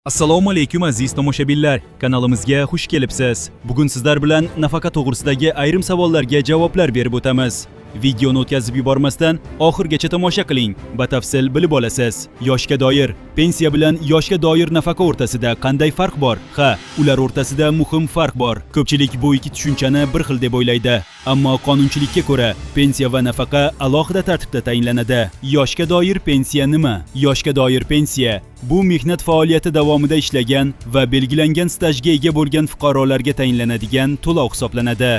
Assalomu alaykum aziz tomoshabinlar, kanalimizga xush kelibsiz. Bugun sizlar bilan nafaqa to'g'risidagi ayrim savollarga javoblar berib o'tamiz. Videoni o'tkazib yubormasdan oxirgacha tomosha qiling, batafsil bilib olasiz. Yoshga doir, pensiya bilan yoshga doir nafaqa o'rtasida qanday farq bor? Ha, ular o'rtasida muhim farq bor. Ko'pchilik bu ikki tushunchani bir xil deb o'ylaydi, ammo qonunchilikka ko'ra pensiya va nafaqa alohida tartibda tayinlanadi. Yoshga doir pensiya nima? Yoshga doir pensiya bu mehnat faoliyati davomida ishlagan va belgilangan stajga ega bo'lgan fuqarolarga tayinlanadigan to'lov hisoblanadi.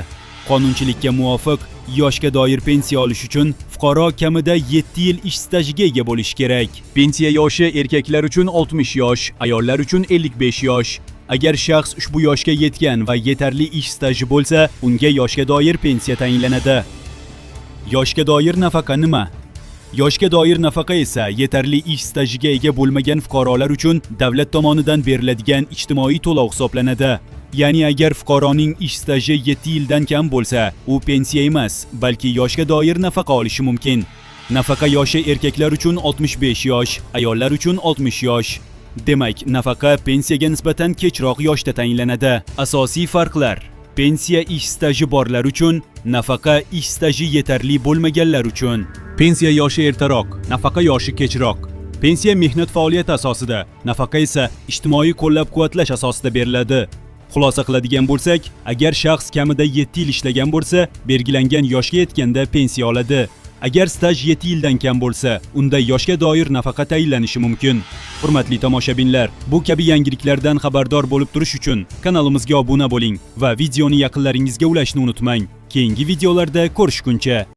Qonunchilikka muvofiq, yoshga doir pensiya olish uchun fuqaro kamida 7 yil ish stajiga ega bo'lishi kerak. Pensiya yoshi erkaklar uchun 60 yosh, ayollar uchun 55 yosh. Agar shaxs ushbu yoshga yetgan va yetarli ish staji bo'lsa, unga yoshga doir pensiya tayinlanadi. Yoshga doir nafaqa nima? Yoshga doir nafaqa esa yetarli ish stajiga ega bo'lmagan fuqarolar uchun davlat tomonidan beriladigan ijtimoiy to'lov hisoblanadi. Ya'ni agar fuqaroning ish staji 7 yildan kam bo'lsa, u pensiya emas, balki yoshga doir nafaqa olishi mumkin. Nafaqa yoshi erkaklar uchun 65 yosh, ayollar uchun 60 yosh. Demak, nafaqa pensiyaga nisbatan kechroq yoshda tayinlanadi. Asosiy farqlar: pensiya ish staji borlar uchun, nafaqa ish staji yetarli bo'lmaganlar uchun. Pensiya yoshi ertaroq, nafaqa yoshi kechroq. Pensiya mehnat faoliyati asosida, nafaqa esa ijtimoiy qo'llab-quvvatlash asosida beriladi. Xulosa qiladigan bo'lsak, agar shaxs kamida 7 yil ishlagan bo'lsa, belgilangan yoshga yetganda pensiya oladi. Agar staj 7 yildan kam bo'lsa, unda yoshga doir nafaqa tayinlanishi mumkin. Hurmatli tomoshabinlar, bu kabi yangiliklardan xabardor bo'lib turish uchun kanalimizga obuna bo'ling va videoni yaqinlaringizga ulashni unutmang. Keyingi videolarda ko'rishguncha